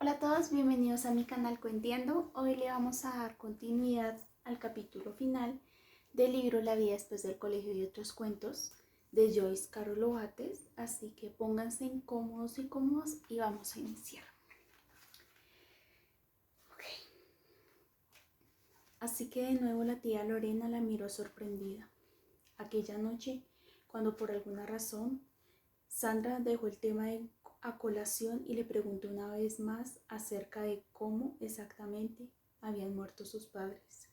Hola a todos, bienvenidos a mi canal Cuentiendo. Hoy le vamos a dar continuidad al capítulo final del libro La vida después del colegio y otros cuentos de Joyce Carol Oates, así que pónganse incómodos y cómodos y vamos a iniciar. Así que de nuevo la tía Lorena la miró sorprendida. Aquella noche, cuando por alguna razón Sandra dejó el tema a colación y le preguntó una vez más acerca de cómo exactamente habían muerto sus padres.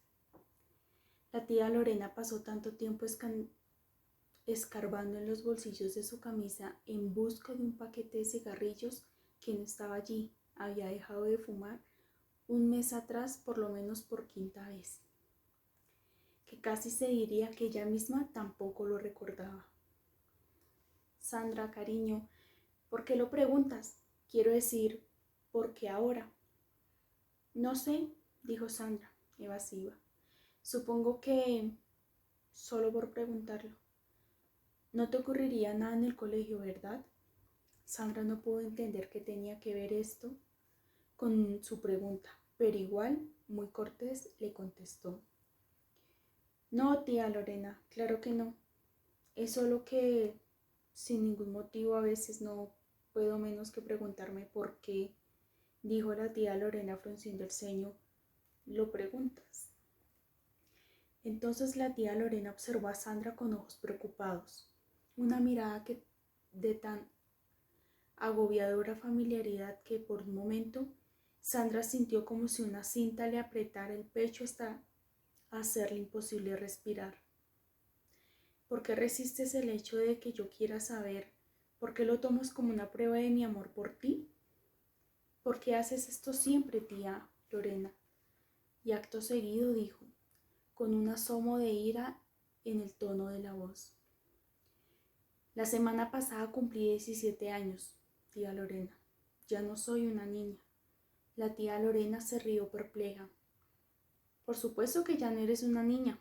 La tía Lorena pasó tanto tiempo escarbando en los bolsillos de su camisa en busca de un paquete de cigarrillos que no estaba allí. Había dejado de fumar un mes atrás, por lo menos por quinta vez, que casi se diría que ella misma tampoco lo recordaba. Sandra, cariño, ¿por qué lo preguntas? Quiero decir, ¿por qué ahora? No sé, dijo Sandra, evasiva. Supongo que solo por preguntarlo. No te ocurriría nada en el colegio, ¿verdad? Sandra no pudo entender qué tenía que ver esto con su pregunta, pero igual, muy cortés, le contestó. No, tía Lorena, claro que no. Es solo que sin ningún motivo a veces no puedo menos que preguntarme por qué, dijo la tía Lorena frunciendo el ceño. ¿Lo preguntas? Entonces la tía Lorena observó a Sandra con ojos preocupados, una mirada de tan agobiadora familiaridad que por un momento Sandra sintió como si una cinta le apretara el pecho hasta hacerle imposible respirar. ¿Por qué resistes el hecho de que yo quiera saber? ¿Por qué lo tomas como una prueba de mi amor por ti? ¿Por qué haces esto siempre, tía Lorena? Y acto seguido dijo, con un asomo de ira en el tono de la voz. La semana pasada cumplí 17 años, tía Lorena. Ya no soy una niña. La tía Lorena se rió perpleja. Por supuesto que ya no eres una niña.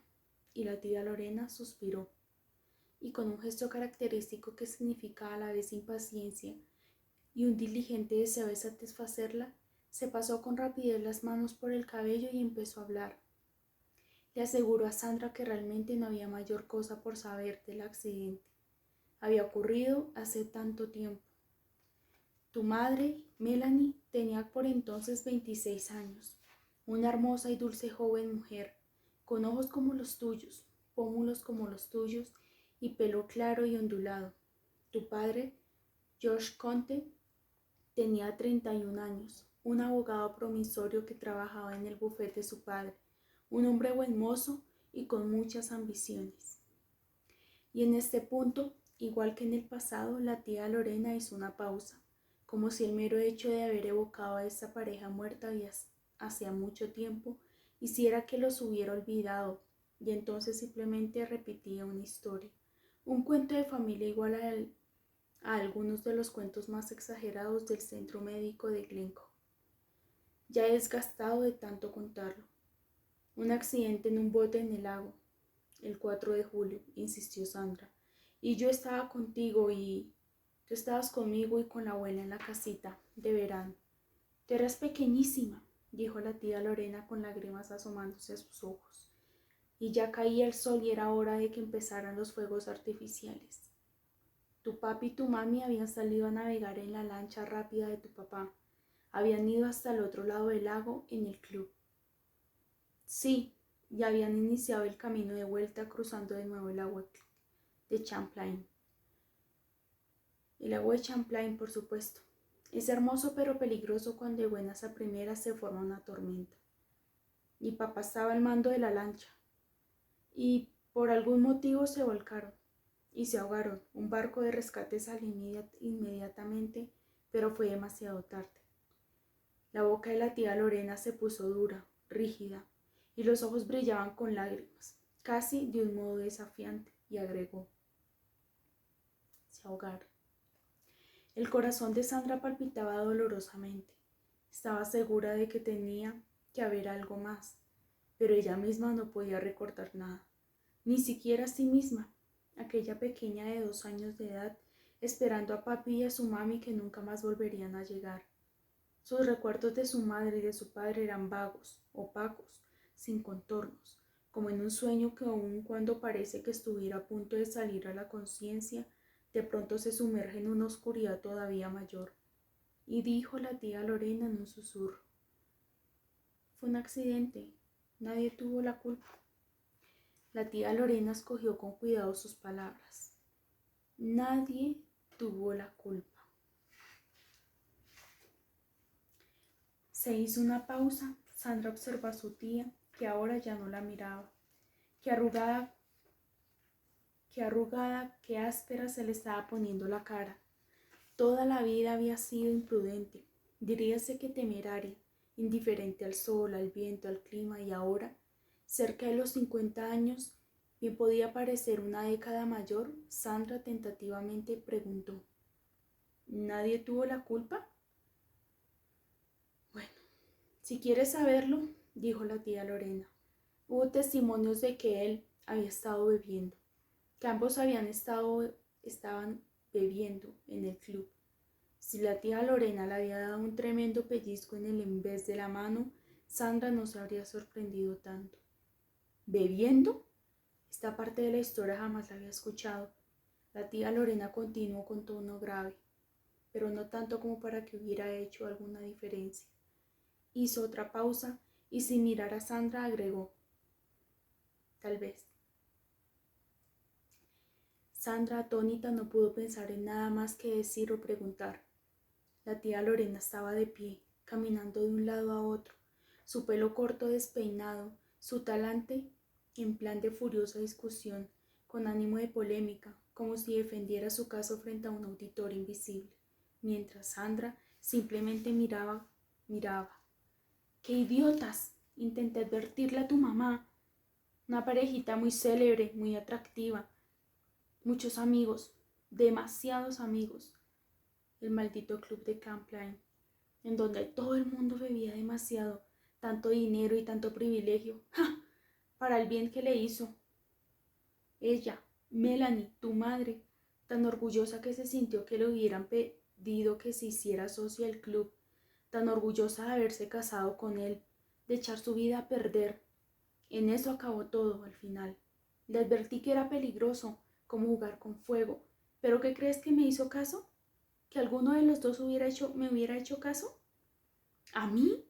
Y la tía Lorena suspiró. Y con un gesto característico que significa a la vez impaciencia y un diligente deseo de satisfacerla, se pasó con rapidez las manos por el cabello y empezó a hablar. Le aseguró a Sandra que realmente no había mayor cosa por saber del accidente. Había ocurrido hace tanto tiempo. Tu madre, Melanie, tenía por entonces 26 años, una hermosa y dulce joven mujer, con ojos como los tuyos, pómulos como los tuyos y pelo claro y ondulado. Tu padre, George Conte, tenía 31 años, un abogado promisorio que trabajaba en el bufete de su padre, un hombre buen mozo y con muchas ambiciones. Y en este punto, igual que en el pasado, la tía Lorena hizo una pausa, como si el mero hecho de haber evocado a esa pareja muerta hacía mucho tiempo hiciera que los hubiera olvidado, y entonces simplemente repetía una historia, un cuento de familia igual a algunos de los cuentos más exagerados del centro médico de Glencoe. Ya desgastado de tanto contarlo. Un accidente en un bote en el lago, el 4 de julio, insistió Sandra. Y yo estaba contigo y tú estabas conmigo y con la abuela en la casita de verano. Tú eras pequeñísima, dijo la tía Lorena con lágrimas asomándose a sus ojos. Y ya caía el sol y era hora de que empezaran los fuegos artificiales. Tu papi y tu mami habían salido a navegar en la lancha rápida de tu papá. Habían ido hasta el otro lado del lago en el club. Sí, y habían iniciado el camino de vuelta cruzando de nuevo el agua de Champlain. El lago de Champlain, por supuesto. Es hermoso pero peligroso cuando de buenas a primeras se forma una tormenta. Mi papá estaba al mando de la lancha y por algún motivo se volcaron y se ahogaron. Un barco de rescate salió inmediatamente, pero fue demasiado tarde. La boca de la tía Lorena se puso dura, rígida, y los ojos brillaban con lágrimas, casi de un modo desafiante, y agregó: se ahogaron. El corazón de Sandra palpitaba dolorosamente. Estaba segura de que tenía que haber algo más, pero ella misma no podía recordar nada, ni siquiera a sí misma, aquella pequeña de 2 años de edad, esperando a papi y a su mami que nunca más volverían a llegar. Sus recuerdos de su madre y de su padre eran vagos, opacos, sin contornos, como en un sueño que aun cuando parece que estuviera a punto de salir a la conciencia, de pronto se sumerge en una oscuridad todavía mayor. Y dijo la tía Lorena en un susurro: fue un accidente, nadie tuvo la culpa. La tía Lorena escogió con cuidado sus palabras. Nadie tuvo la culpa. Se hizo una pausa. Sandra observó a su tía, que ahora ya no la miraba. Qué arrugada, qué áspera se le estaba poniendo la cara. Toda la vida había sido imprudente, diríase que temeraria, indiferente al sol, al viento, al clima, y ahora, cerca de los 50 años, bien podía parecer una década mayor. Sandra tentativamente preguntó: ¿nadie tuvo la culpa? Bueno, si quieres saberlo, dijo la tía Lorena, hubo testimonios de que él había estado bebiendo, que ambos estaban bebiendo en el club. Si la tía Lorena le había dado un tremendo pellizco en el embés de la mano, Sandra no se habría sorprendido tanto. ¿Bebiendo? Esta parte de la historia jamás la había escuchado. La tía Lorena continuó con tono grave, pero no tanto como para que hubiera hecho alguna diferencia. Hizo otra pausa y sin mirar a Sandra agregó: tal vez. Sandra, atónita, no pudo pensar en nada más que decir o preguntar. La tía Lorena estaba de pie, caminando de un lado a otro, su pelo corto despeinado, su talante en plan de furiosa discusión, con ánimo de polémica, como si defendiera su caso frente a un auditor invisible, mientras Sandra simplemente miraba. ¡Qué idiotas! Intenté advertirle a tu mamá. Una parejita muy célebre, muy atractiva, muchos amigos, demasiados amigos. El maldito club de Camp Plain, en donde todo el mundo bebía demasiado, tanto dinero y tanto privilegio. ¡Ja! Para el bien que le hizo. Ella, Melanie, tu madre, tan orgullosa que se sintió que le hubieran pedido que se hiciera socia del club, tan orgullosa de haberse casado con él, de echar su vida a perder. En eso acabó todo al final. Le advertí que era peligroso, como jugar con fuego. ¿Pero qué crees que me hizo caso? ¿Que alguno de los dos me hubiera hecho caso? ¿A mí?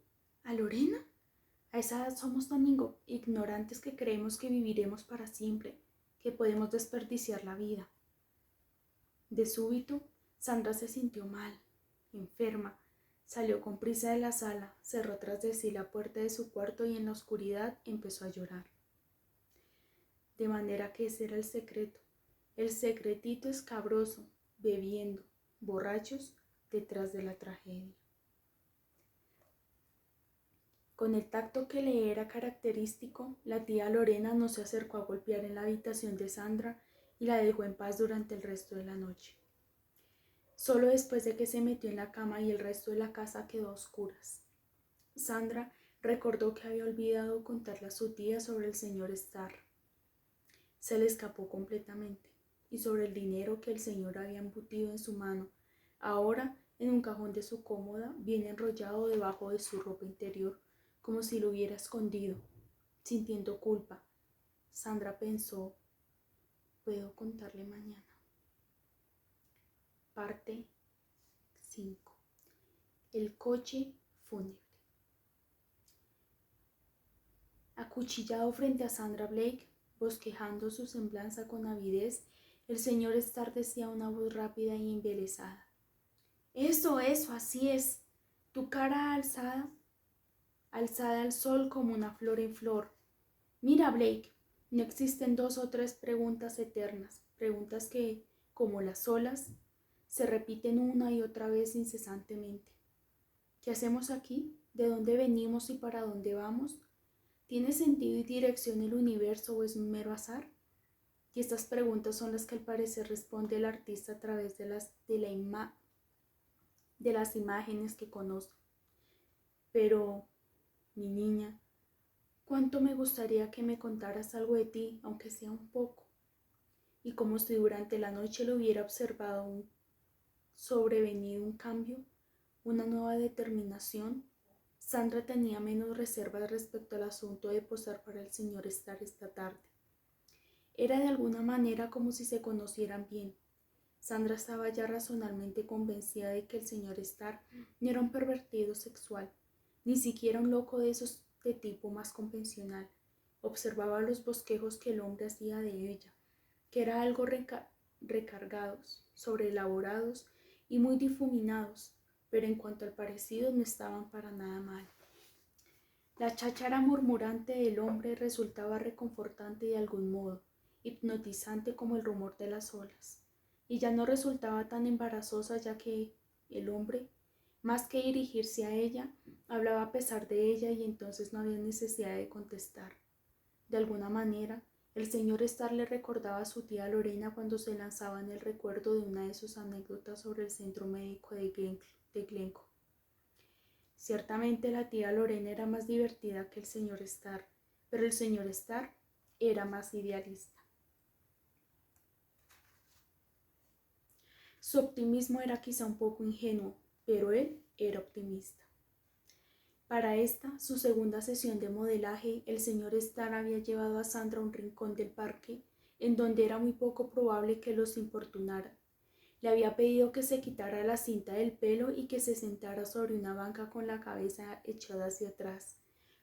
¿A Lorena? A esa edad somos tan ignorantes que creemos que viviremos para siempre, que podemos desperdiciar la vida. De súbito, Sandra se sintió mal, enferma. Salió con prisa de la sala, cerró tras de sí la puerta de su cuarto y en la oscuridad empezó a llorar. De manera que ese era el secretito escabroso, bebiendo, borrachos, detrás de la tragedia. Con el tacto que le era característico, la tía Lorena no se acercó a golpear en la habitación de Sandra y la dejó en paz durante el resto de la noche. Solo después de que se metió en la cama y el resto de la casa quedó a oscuras. Sandra recordó que había olvidado contarle a su tía sobre el señor Starr. Se le escapó completamente, y sobre el dinero que el señor había embutido en su mano, ahora en un cajón de su cómoda, bien enrollado debajo de su ropa interior, como si lo hubiera escondido, sintiendo culpa. Sandra pensó: puedo contarle mañana. Parte 5. El coche fúnebre. Acuchillado frente a Sandra Blake, bosquejando su semblanza con avidez, el señor Starr decía a una voz rápida y embelesada: Eso, así es. Tu cara alzada al sol como una flor en flor. Mira, Blake, no existen 2 o 3 preguntas eternas, preguntas que, como las olas, se repiten una y otra vez incesantemente. ¿Qué hacemos aquí? ¿De dónde venimos y para dónde vamos? ¿Tiene sentido y dirección el universo o es un mero azar? Y estas preguntas son las que al parecer responde el artista a través de las imágenes que conoce. Pero, mi niña, cuánto me gustaría que me contaras algo de ti, aunque sea un poco. Y como si durante la noche lo hubiera observado sobrevenido un cambio, una nueva determinación. Sandra tenía menos reservas respecto al asunto de posar para el señor Starr esta tarde. Era de alguna manera como si se conocieran bien. Sandra estaba ya razonablemente convencida de que el señor Starr no era un pervertido sexual, ni siquiera un loco de esos de tipo más convencional. Observaba los bosquejos que el hombre hacía de ella, que eran algo recargados, sobreelaborados y muy difuminados, pero en cuanto al parecido no estaban para nada mal. La cháchara murmurante del hombre resultaba reconfortante de algún modo, hipnotizante como el rumor de las olas, y ya no resultaba tan embarazosa ya que el hombre, más que dirigirse a ella, hablaba a pesar de ella y entonces no había necesidad de contestar. De alguna manera, el señor Starr le recordaba a su tía Lorena cuando se lanzaba en el recuerdo de una de sus anécdotas sobre el centro médico de Glencoe. Ciertamente la tía Lorena era más divertida que el señor Starr, pero el señor Starr era más idealista. Su optimismo era quizá un poco ingenuo, pero él era optimista. Para esta, su segunda sesión de modelaje, el señor Starr había llevado a Sandra a un rincón del parque en donde era muy poco probable que los importunara. Le había pedido que se quitara la cinta del pelo y que se sentara sobre una banca con la cabeza echada hacia atrás,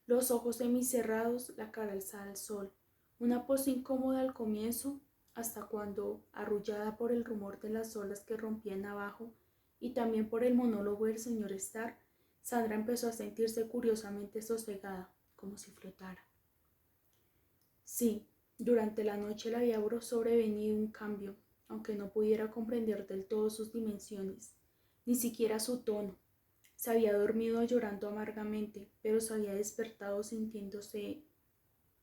los ojos semicerrados, la cara alzada al sol, una pose incómoda al comienzo, hasta cuando, arrullada por el rumor de las olas que rompían abajo y también por el monólogo del señor Starr, Sandra empezó a sentirse curiosamente sosegada, como si flotara. Sí, durante la noche le había sobrevenido un cambio, aunque no pudiera comprender del todo sus dimensiones, ni siquiera su tono. Se había dormido llorando amargamente, pero se había despertado sintiéndose,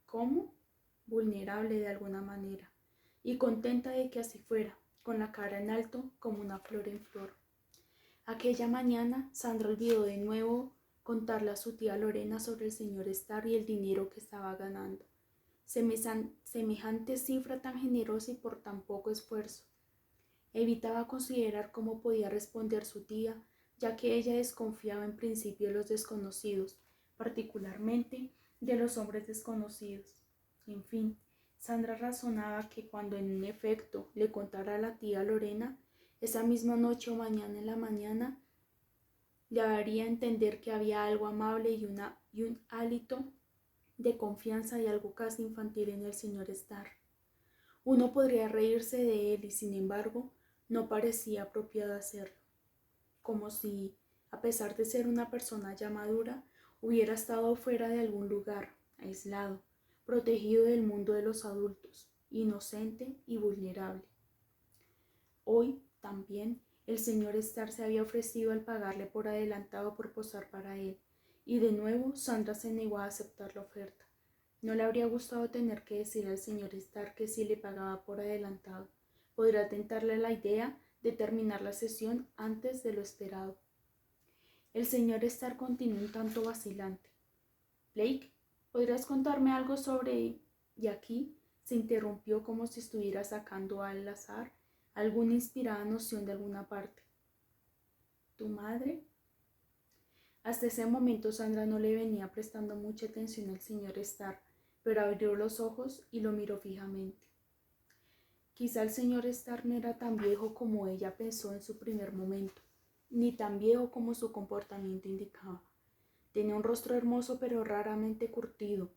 ¿cómo? Vulnerable de alguna manera, y contenta de que así fuera, con la cara en alto como una flor en flor. Aquella mañana, Sandra olvidó de nuevo contarle a su tía Lorena sobre el señor Starr y el dinero que estaba ganando. Semejante cifra tan generosa y por tan poco esfuerzo. Evitaba considerar cómo podía responder su tía, ya que ella desconfiaba en principio de los desconocidos, particularmente de los hombres desconocidos. En fin, Sandra razonaba que cuando en efecto le contara a la tía Lorena, esa misma noche o mañana en la mañana, le haría entender que había algo amable y un hálito de confianza y algo casi infantil en el señor Starr. Uno podría reírse de él y, sin embargo, no parecía apropiado hacerlo, como si, a pesar de ser una persona ya madura, hubiera estado fuera de algún lugar, aislado, protegido del mundo de los adultos, inocente y vulnerable. Hoy, también, el señor Starr se había ofrecido al pagarle por adelantado por posar para él, y de nuevo Sandra se negó a aceptar la oferta. No le habría gustado tener que decir al señor Starr que si le pagaba por adelantado, podría tentarle la idea de terminar la sesión antes de lo esperado. El señor Starr continuó un tanto vacilante. Blake, ¿podrías contarme algo sobre...? Y aquí se interrumpió como si estuviera sacando al azar alguna inspirada noción de alguna parte. ¿Tu madre? Hasta ese momento Sandra no le venía prestando mucha atención al señor Starr, pero abrió los ojos y lo miró fijamente. Quizá el señor Starr no era tan viejo como ella pensó en su primer momento, ni tan viejo como su comportamiento indicaba. Tenía un rostro hermoso pero raramente curtido.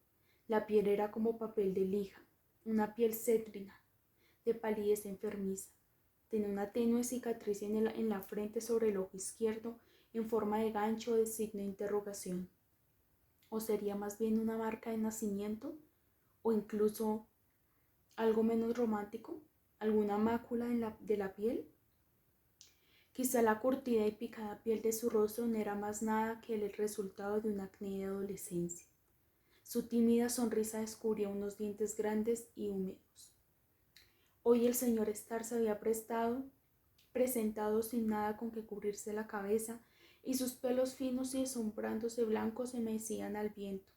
La piel era como papel de lija, una piel cétrina, de palidez enfermiza. Tenía una tenue cicatriz en la frente sobre el ojo izquierdo en forma de gancho de signo de interrogación. ¿O sería más bien una marca de nacimiento? ¿O incluso algo menos romántico? ¿Alguna mácula de la piel? Quizá la curtida y picada piel de su rostro no era más nada que el resultado de un acné de adolescencia. Su tímida sonrisa descubría unos dientes grandes y húmedos. Hoy el señor Starr se había presentado sin nada con que cubrirse la cabeza, y sus pelos finos y desombrándose blancos se mecían al viento.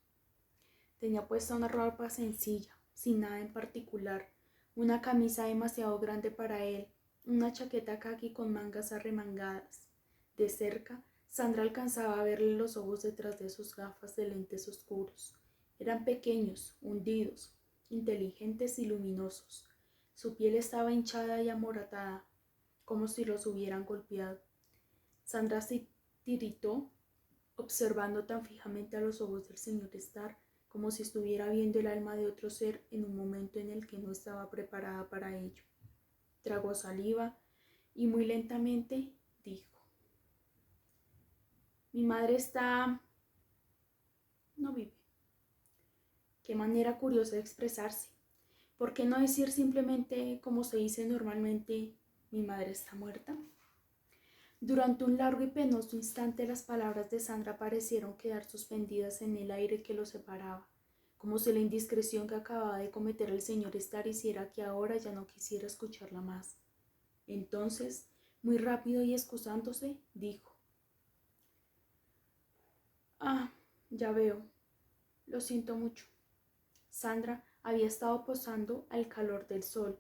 Tenía puesta una ropa sencilla, sin nada en particular, una camisa demasiado grande para él, una chaqueta caqui con mangas arremangadas. De cerca Sandra alcanzaba a verle los ojos detrás de sus gafas de lentes oscuros. Eran pequeños, hundidos, inteligentes y luminosos. Su piel estaba hinchada y amoratada, como si los hubieran golpeado. Sandra se tiritó, observando tan fijamente a los ojos del señor Starr, como si estuviera viendo el alma de otro ser en un momento en el que no estaba preparada para ello. Tragó saliva y muy lentamente dijo: Mi madre no vive. Qué manera curiosa de expresarse. ¿Por qué no decir simplemente, como se dice normalmente, mi madre está muerta? Durante un largo y penoso instante las palabras de Sandra parecieron quedar suspendidas en el aire que los separaba, como si la indiscreción que acababa de cometer el señor Starr hiciera que ahora ya no quisiera escucharla más. Entonces, muy rápido y excusándose, dijo: Ya veo. Lo siento mucho. Sandra había estado posando al calor del sol,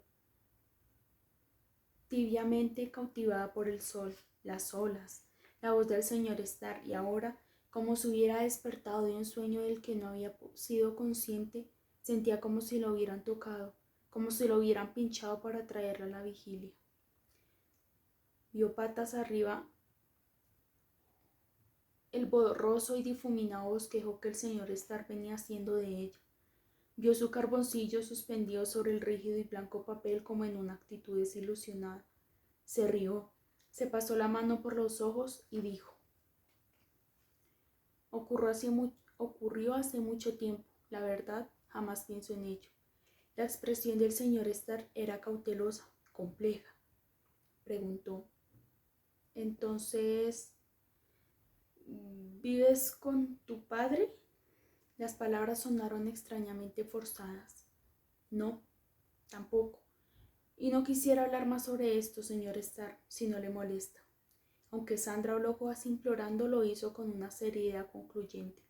tibiamente cautivada por el sol, las olas, la voz del señor Starr, y ahora, como si hubiera despertado de un sueño del que no había sido consciente, sentía como si lo hubieran tocado, como si lo hubieran pinchado para traerla a la vigilia. Vio patas arriba el borroso y difuminado bosquejo que el señor Starr venía haciendo de ella. Vio su carboncillo suspendido sobre el rígido y blanco papel como en una actitud desilusionada. Se rió, se pasó la mano por los ojos y dijo: Ocurrió hace mucho tiempo, la verdad, jamás pienso en ello. La expresión del señor Starr era cautelosa, compleja. Preguntó: Entonces, ¿vives con tu padre? Las palabras sonaron extrañamente forzadas. No, tampoco. Y no quisiera hablar más sobre esto, señor Starr, si no le molesta. Aunque Sandra habló casi implorando, lo hizo con una seriedad concluyente.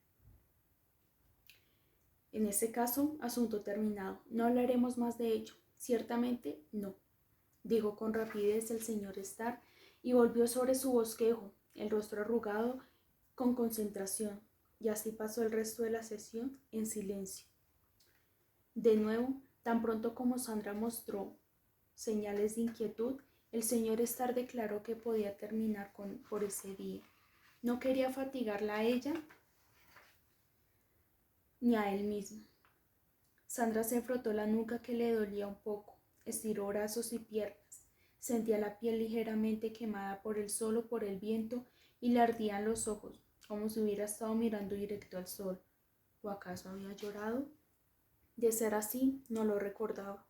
En ese caso, asunto terminado. No hablaremos más de ello. Ciertamente no, dijo con rapidez el señor Starr y volvió sobre su bosquejo, el rostro arrugado con concentración, y así pasó el resto de la sesión en silencio. De nuevo, tan pronto como Sandra mostró señales de inquietud, el señor Starr declaró que podía terminar por ese día. No quería fatigarla a ella ni a él mismo. Sandra se frotó la nuca, que le dolía un poco, estiró brazos y piernas, sentía la piel ligeramente quemada por el sol o por el viento y le ardían los ojos, como si hubiera estado mirando directo al sol. ¿O acaso había llorado? De ser así, no lo recordaba.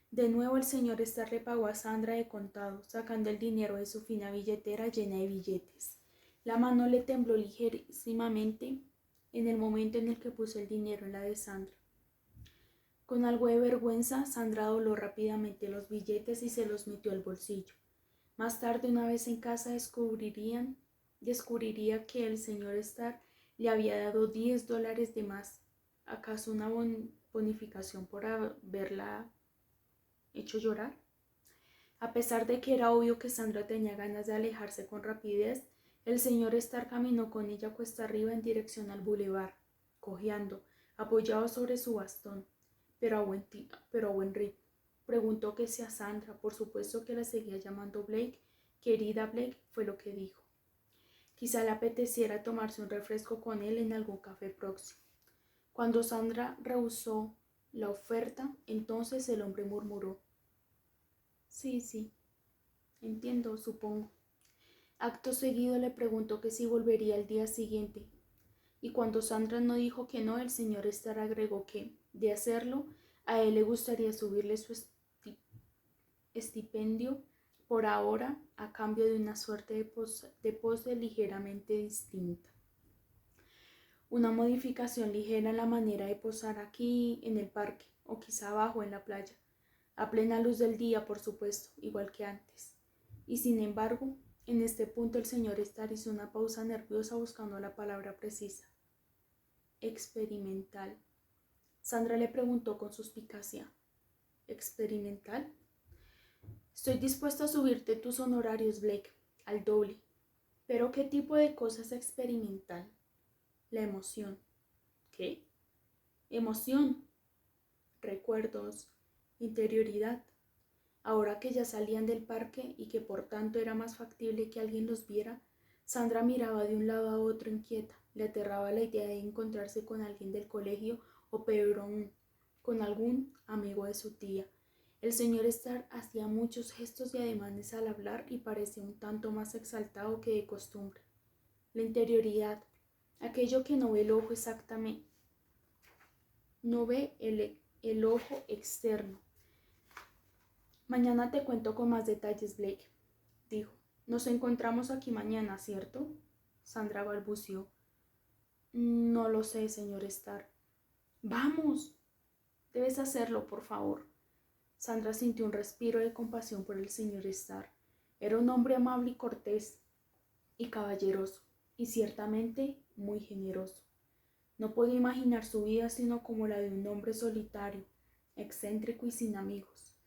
De nuevo el señor Starr le pagó a Sandra de contado, sacando el dinero de su fina billetera llena de billetes. La mano le tembló ligerísimamente en el momento en el que puso el dinero en la de Sandra. Con algo de vergüenza, Sandra dobló rápidamente los billetes y se los metió al bolsillo. Más tarde, una vez en casa, descubriría que el señor Starr le había dado $10 de más. ¿Acaso una bonificación por haberla hecho llorar? A pesar de que era obvio que Sandra tenía ganas de alejarse con rapidez, el señor Starr caminó con ella cuesta arriba en dirección al bulevar, cojeando, apoyado sobre su bastón, pero a buen ritmo. Preguntó que si a Sandra, por supuesto que la seguía llamando Blake, querida Blake, fue lo que dijo. Quizá le apeteciera tomarse un refresco con él en algún café próximo. Cuando Sandra rehusó la oferta, entonces el hombre murmuró: Sí, entiendo, supongo. Acto seguido le preguntó que si volvería al día siguiente, y cuando Sandra no dijo que no, el señor Starr agregó que, de hacerlo, a él le gustaría subirle su estipendio por ahora a cambio de una suerte de pose ligeramente distinta. Una modificación ligera en la manera de posar aquí en el parque, o quizá abajo en la playa, a plena luz del día, por supuesto, igual que antes. Y sin embargo, en este punto el señor Starr hizo una pausa nerviosa buscando la palabra precisa. Experimental. Sandra le preguntó con suspicacia: ¿Experimental? Estoy dispuesto a subirte tus honorarios, Blake, al doble. Pero ¿qué tipo de cosa es experimental? La emoción. ¿Qué? Emoción, recuerdos, interioridad. Ahora que ya salían del parque y que por tanto era más factible que alguien los viera, Sandra miraba de un lado a otro inquieta. Le aterraba la idea de encontrarse con alguien del colegio o peor aún, con algún amigo de su tía. El señor Starr hacía muchos gestos y ademanes al hablar y parecía un tanto más exaltado que de costumbre. La interioridad, aquello que no ve el ojo exactamente, no ve el ojo externo. Mañana te cuento con más detalles, Blake, dijo. Nos encontramos aquí mañana, ¿cierto? Sandra balbuceó. No lo sé, señor Starr. Vamos. Debes hacerlo, por favor. Sandra sintió un respiro de compasión por el señor Starr. Era un hombre amable y cortés, y caballeroso, y ciertamente muy generoso. No podía imaginar su vida sino como la de un hombre solitario, excéntrico y sin amigos.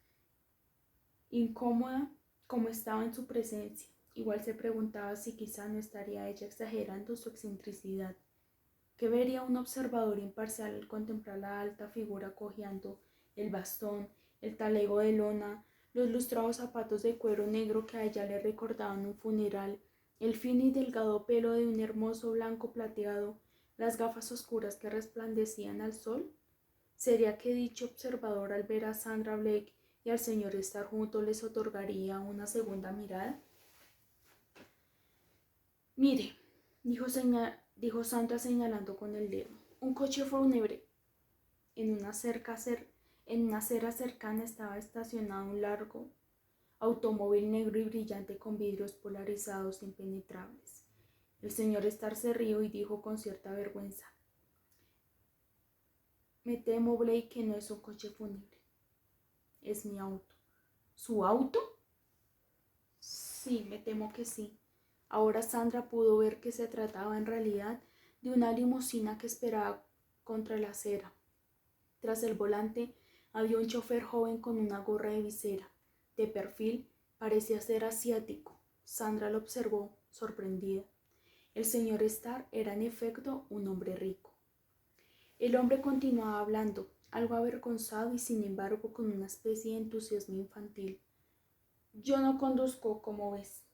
Incómoda como estaba en su presencia, igual se preguntaba si quizá no estaría ella exagerando su excentricidad. ¿Qué vería un observador imparcial al contemplar la alta figura cojeando el bastón, el talego de lona, los lustrados zapatos de cuero negro que a ella le recordaban un funeral, el fino y delgado pelo de un hermoso blanco plateado, las gafas oscuras que resplandecían al sol? ¿Sería que dicho observador al ver a Sandra Blake y al señor Starr juntos les otorgaría una segunda mirada? Mire, dijo Sandra señalando con el dedo, un coche fúnebre. En una acera cercana estaba estacionado un largo automóvil negro y brillante con vidrios polarizados impenetrables. El señor Starr se rió y dijo con cierta vergüenza, me temo, Blake, que no es un coche fúnebre. Es mi auto. ¿Su auto? Sí, me temo que sí. Ahora Sandra pudo ver que se trataba en realidad de una limusina que esperaba contra la acera. Tras el volante había un chofer joven con una gorra de visera. De perfil parecía ser asiático. Sandra lo observó, sorprendida. El señor Starr era en efecto un hombre rico. El hombre continuaba hablando, algo avergonzado y sin embargo con una especie de entusiasmo infantil. Yo no conduzco, como ves.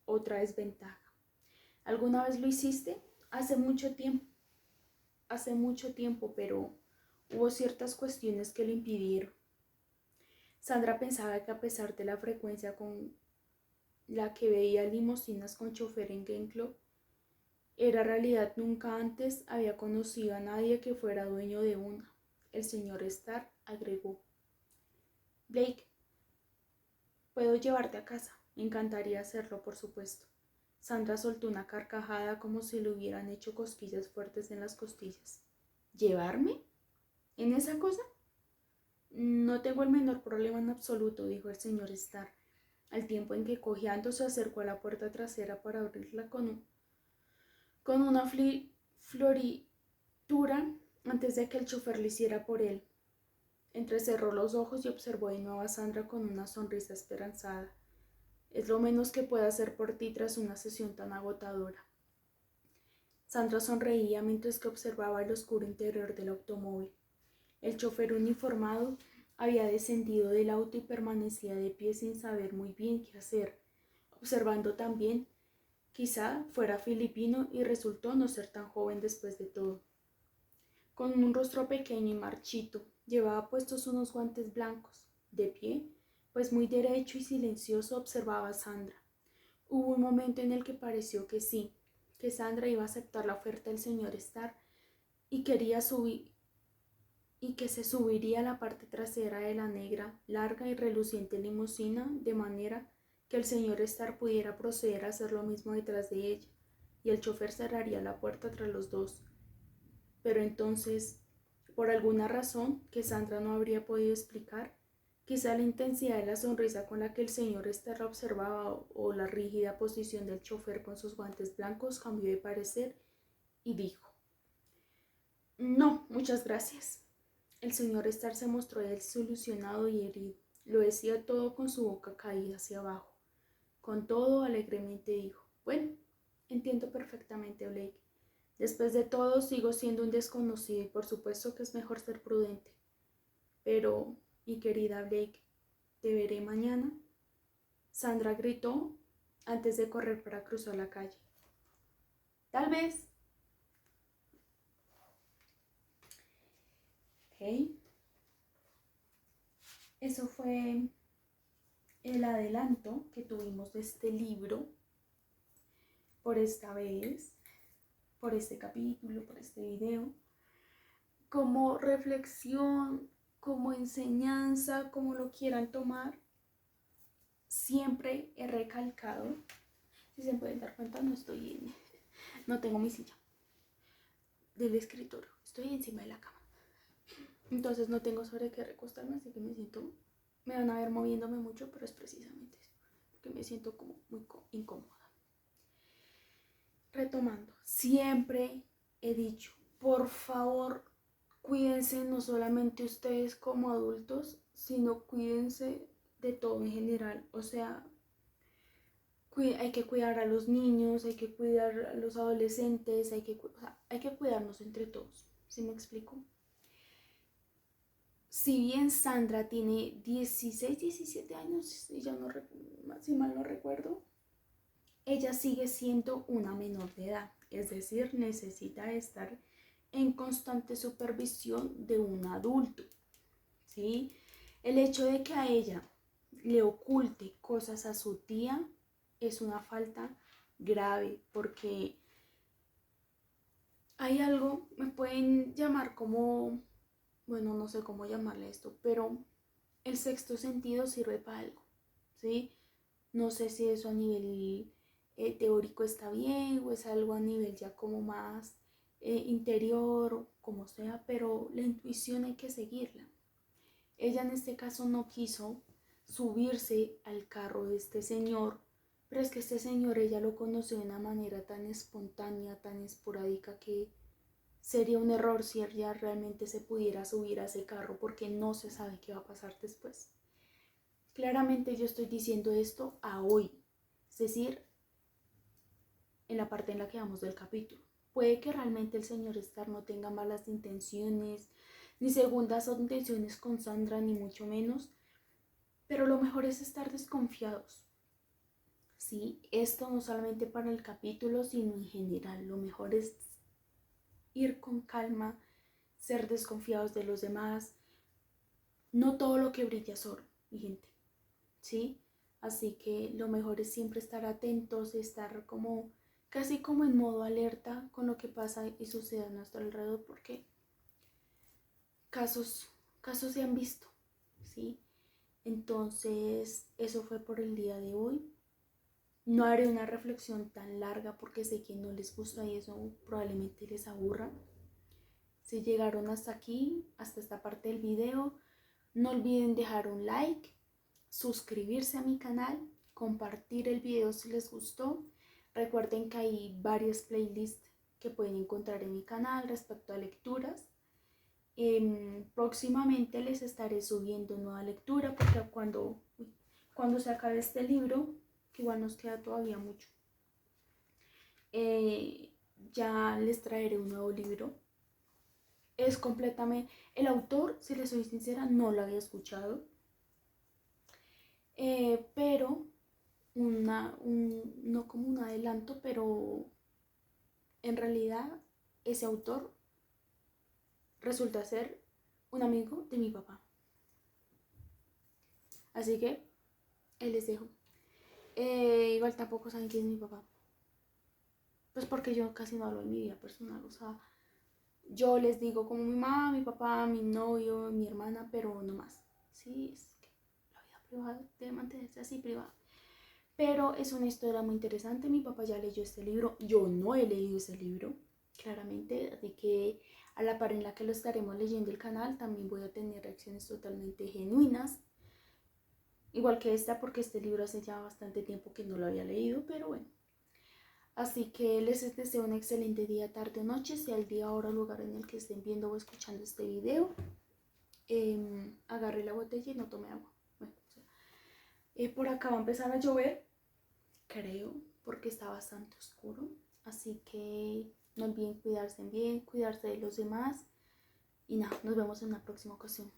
Otra desventaja. ¿Alguna vez lo hiciste? Hace mucho tiempo, pero hubo ciertas cuestiones que lo impidieron. Sandra pensaba que a pesar de la frecuencia con la que veía limusinas con chofer en Game Club, era realidad nunca antes había conocido a nadie que fuera dueño de una. El señor Starr agregó, Blake, puedo llevarte a casa. Me encantaría hacerlo, por supuesto. Sandra soltó una carcajada como si le hubieran hecho cosquillas fuertes en las costillas. ¿Llevarme? ¿En esa cosa? No tengo el menor problema en absoluto, dijo el señor Starr, al tiempo en que cojeando se acercó a la puerta trasera para abrirla con una floritura antes de que el chofer lo hiciera por él. Entrecerró los ojos y observó de nuevo a Sandra con una sonrisa esperanzada. Es lo menos que puedo hacer por ti tras una sesión tan agotadora. Sandra sonreía mientras que observaba el oscuro interior del automóvil. El chofer uniformado había descendido del auto y permanecía de pie sin saber muy bien qué hacer, observando también. Quizá fuera filipino y resultó no ser tan joven después de todo. Con un rostro pequeño y marchito, llevaba puestos unos guantes blancos. De pie, pues muy derecho y silencioso, observaba a Sandra. Hubo un momento en el que pareció que sí, que Sandra iba a aceptar la oferta del señor Starr y que se subiría a la parte trasera de la negra, larga y reluciente limusina, de manera que el señor Starr pudiera proceder a hacer lo mismo detrás de ella, y el chofer cerraría la puerta tras los dos. Pero entonces, por alguna razón que Sandra no habría podido explicar, quizá la intensidad de la sonrisa con la que el señor Starr observaba o la rígida posición del chofer con sus guantes blancos cambió de parecer y dijo, no, muchas gracias. El señor Starr se mostró desilusionado y herido. Lo decía todo con su boca caída hacia abajo. Con todo, alegremente dijo, bueno, Entiendo perfectamente, Blake. Después de todo, sigo siendo un desconocido y por supuesto que es mejor ser prudente. Pero, mi querida Blake, te veré mañana. Sandra gritó antes de correr para cruzar la calle. Tal vez. Ok. Eso fue el adelanto que tuvimos de este libro por esta vez, por este capítulo, por este video. Como reflexión, como enseñanza, como lo quieran tomar, siempre he recalcado, si se pueden dar cuenta, no tengo mi silla del escritorio, estoy encima de la cama. Entonces no tengo sobre qué recostarme, así que me van a ver moviéndome mucho, pero es precisamente eso, porque me siento como muy incómoda. Retomando, siempre he dicho, por favor, cuídense no solamente ustedes como adultos, sino cuídense de todo en general. O sea, hay que cuidar a los niños, hay que cuidar a los adolescentes, hay que cuidarnos entre todos. ¿Sí me explico? Si bien Sandra tiene 16, 17 años, si mal no recuerdo, ella sigue siendo una menor de edad, es decir, necesita estar en constante supervisión de un adulto, ¿sí? El hecho de que a ella le oculte cosas a su tía es una falta grave, porque hay algo, me pueden llamar como, bueno, no sé cómo llamarle esto, pero el sexto sentido sirve para algo, ¿sí? No sé si eso a nivel teórico está bien o es algo a nivel ya como más interior, como sea, pero la intuición hay que seguirla. Ella en este caso no quiso subirse al carro de este señor, pero es que este señor ella lo conoció de una manera tan espontánea, tan esporádica, que sería un error si ella realmente se pudiera subir a ese carro, porque no se sabe qué va a pasar después. Claramente yo estoy diciendo esto a hoy, es decir, en la parte en la que vamos del capítulo. Puede que realmente el señor Starr no tenga malas intenciones, ni segundas intenciones con Sandra, ni mucho menos, pero lo mejor es estar desconfiados. Sí, esto no solamente para el capítulo, sino en general. Lo mejor es ir con calma, ser desconfiados de los demás. No todo lo que brilla es oro, mi gente. ¿Sí? Así que lo mejor es siempre estar atentos, estar como casi como en modo alerta con lo que pasa y sucede a nuestro alrededor, porque casos se han visto, ¿sí? Entonces, eso fue por el día de hoy. No haré una reflexión tan larga porque sé que no les gusta y eso probablemente les aburra. Si llegaron hasta aquí, hasta esta parte del video, no olviden dejar un like, suscribirse a mi canal, compartir el video si les gustó. Recuerden que hay varias playlists que pueden encontrar en mi canal respecto a lecturas. Próximamente les estaré subiendo nueva lectura, porque cuando se acabe este libro, que igual nos queda todavía mucho, ya les traeré un nuevo libro. Es completamente, el autor, si les soy sincera, no lo había escuchado, pero no como un adelanto, pero en realidad ese autor resulta ser un amigo de mi papá. Así que ahí les dejo. Igual tampoco saben quién es mi papá. Pues porque yo casi no hablo de mi vida personal. O sea, yo les digo como mi mamá, mi papá, mi novio, mi hermana, pero no más. Sí, es que la vida privada debe mantenerse así privada. Pero es una historia muy interesante. Mi papá ya leyó este libro. Yo no he leído ese libro, claramente. Así que a la par en la que lo estaremos leyendo el canal, también voy a tener reacciones totalmente genuinas. Igual que esta, porque este libro hace ya bastante tiempo que no lo había leído, pero bueno. Así que les deseo un excelente día, tarde o noche, sea el día, hora o lugar en el que estén viendo o escuchando este video. Agarré la botella y no tomé agua. Bueno, por acá va a empezar a llover, creo. porque está bastante oscuro. Así que no olviden cuidarse bien, cuidarse de los demás. Y nada, nos vemos en una próxima ocasión.